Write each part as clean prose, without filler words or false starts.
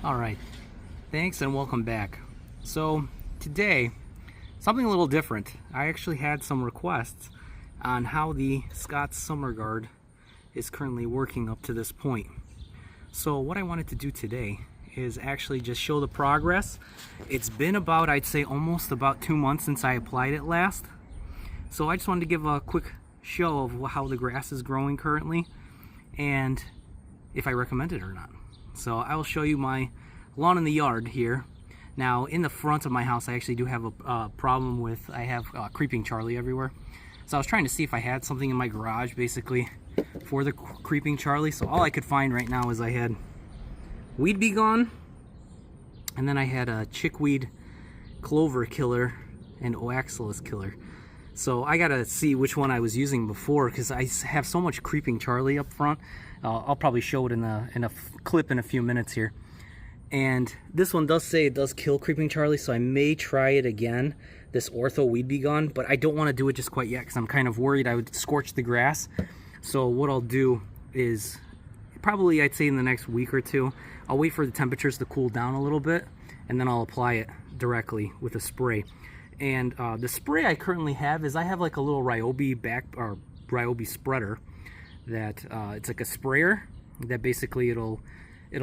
Alright, thanks and welcome back. So today, something a little different. I actually had some requests on how the Scott's SummerGuard is currently working up to this point. So what I wanted to do today is actually just show the progress. It's been about, I'd say almost about 2 months since I applied it last. So I just wanted to give a quick show of how the grass is growing currently and if I recommend it or not. So I will show you my lawn in the yard here. Now in the front of my house I actually do have a problem with, I have creeping Charlie everywhere. So I was trying to see if I had something in my garage basically for the creeping Charlie. So all I could find right now is I had Weed Be Gone, and then I had a chickweed clover killer and oaxalis killer. So I gotta see which one I was using before because I have so much creeping Charlie up front. I'll probably show it in a clip in a few minutes here. And this one does say it does kill creeping Charlie, so I may try it again, this Ortho Weed Be Gone, but I don't want to do it just quite yet because I'm kind of worried I would scorch the grass. So what I'll do is probably, I'd say in the next week or two, I'll wait for the temperatures to cool down a little bit and then I'll apply it directly with a spray. And the spray I currently have is I have like a little Ryobi spreader that it's like a sprayer that basically it'll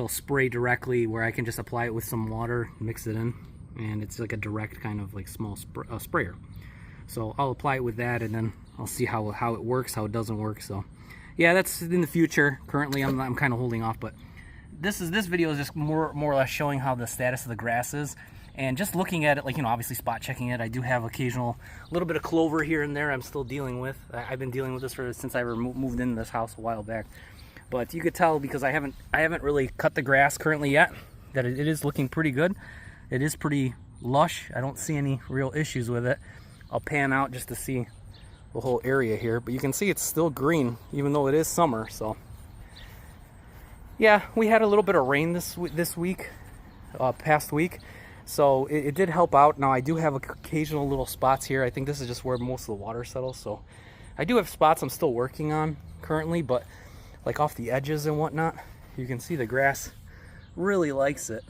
spray directly where I can just apply it with some water, mix it in, and it's like a direct kind of like small sprayer. So I'll apply it with that and then I'll see how it works, how it doesn't work. So yeah, that's in the future. Currently I'm kind of holding off, but this video is just more or less showing how the status of the grass is. And just looking at it, like, you know, obviously spot checking it. I do have occasional little bit of clover here and there I'm still dealing with. I've been dealing with this since I moved into this house a while back. But you could tell because I haven't really cut the grass currently yet that it is looking pretty good. It is pretty lush. I don't see any real issues with it. I'll pan out just to see the whole area here, but you can see it's still green even though it is summer. So yeah, we had a little bit of rain this week, past week. So it did help out. Now I do have occasional little spots here. I think this is just where most of the water settles. So I do have spots I'm still working on currently, but like off the edges and whatnot, you can see the grass really likes it.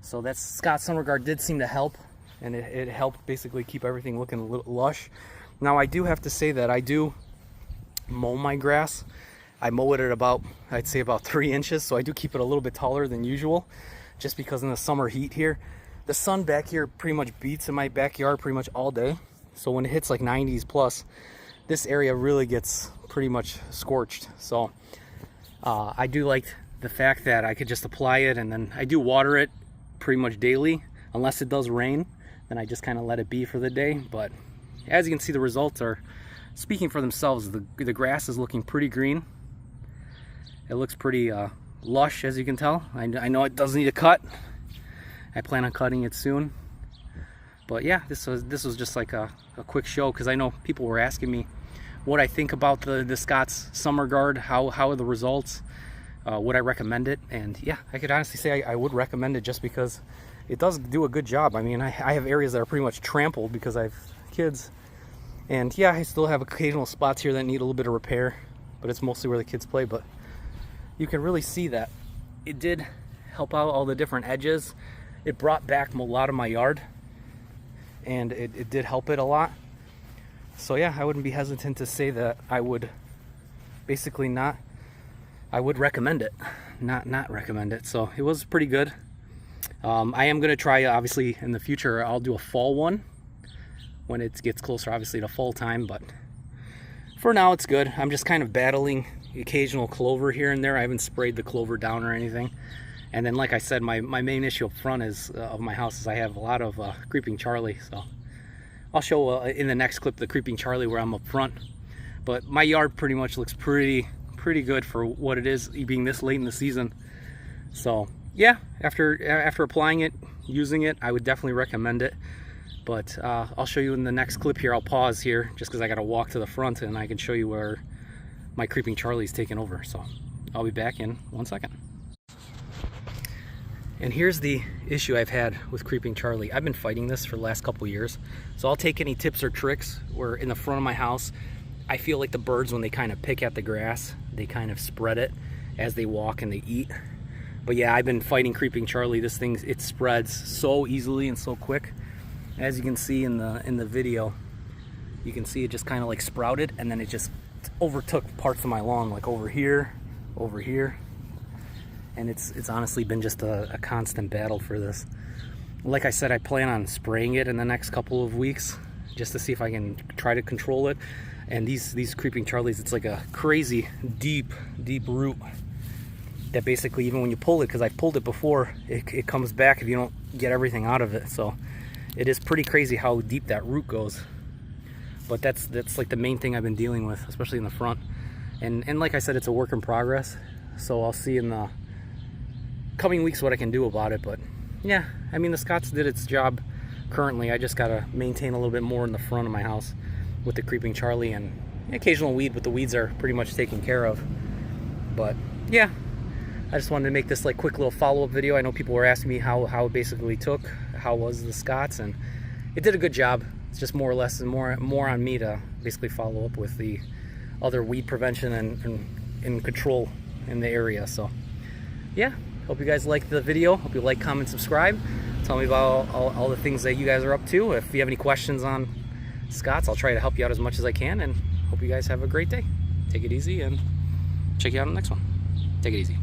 So that Scott's SummerGuard did seem to help, and it helped basically keep everything looking a little lush. Now I do have to say that I do mow my grass. I mow it at about, I'd say about 3 inches, so I do keep it a little bit taller than usual. Just because in the summer heat here, the sun back here pretty much beats in my backyard pretty much all day. So when it hits like 90s plus, this area really gets pretty much scorched. So I do like the fact that I could just apply it, and then I do water it pretty much daily, unless it does rain. Then I just kind of let it be for the day. But as you can see, the results are speaking for themselves. The grass is looking pretty green. It looks pretty lush, as you can tell. I know it does need a cut. I plan on cutting it soon. But yeah, this was just like a quick show because I know people were asking me what I think about the Scott's SummerGuard, how are the results, would I recommend it? And yeah, I could honestly say I would recommend it just because it does do a good job. I mean, I have areas that are pretty much trampled because I have kids, and yeah, I still have occasional spots here that need a little bit of repair, but it's mostly where the kids play. But you can really see that it did help out all the different edges. It brought back a lot of my yard, and it did help it a lot. So yeah, I wouldn't be hesitant to say that I would basically I would recommend it, not recommend it. So it was pretty good. I am gonna try, obviously in the future, I'll do a fall one when it gets closer, obviously to fall time, but for now it's good. I'm just kind of battling the occasional clover here and there. I haven't sprayed the clover down or anything. And then, like I said, my main issue up front is of my house is I have a lot of creeping Charlie. So I'll show in the next clip the creeping Charlie where I'm up front. But my yard pretty much looks pretty good for what it is, being this late in the season. So yeah, after applying it, using it, I would definitely recommend it. But I'll show you in the next clip here. I'll pause here just because I got to walk to the front and I can show you where my creeping Charlie's taken over. So I'll be back in 1 second. And here's the issue I've had with creeping Charlie. I've been fighting this for the last couple years. So I'll take any tips or tricks where in the front of my house, I feel like the birds, when they kind of pick at the grass, they kind of spread it as they walk and they eat. But yeah, I've been fighting Creeping Charlie. This thing, it spreads so easily and so quick. As you can see in the video, you can see it just kind of like sprouted, and then it just overtook parts of my lawn, like over here, and it's honestly been just a constant battle for this. Like I said, I plan on spraying it in the next couple of weeks just to see if I can try to control it. And these Creeping Charlies, it's like a crazy deep root that basically, even when you pull it, because I've pulled it before, it comes back if you don't get everything out of it. So it is pretty crazy how deep that root goes. But that's like the main thing I've been dealing with, especially in the front. And like I said, it's a work in progress. So I'll see in the coming weeks what I can do about it. But yeah, I mean, the Scots did its job currently. I just gotta maintain a little bit more in the front of my house with the Creeping Charlie and occasional weed, but the weeds are pretty much taken care of. But yeah, I just wanted to make this like quick little follow-up video. I know people were asking me how it basically took, how was the Scots, and it did a good job. It's just more or less and more on me to basically follow up with the other weed prevention and control in the area. So yeah, hope you guys liked the video. Hope you like, comment, subscribe. Tell me about all the things that you guys are up to. If you have any questions on Scots, I'll try to help you out as much as I can, and hope you guys have a great day. Take it easy, and check you out on the next one. Take it easy.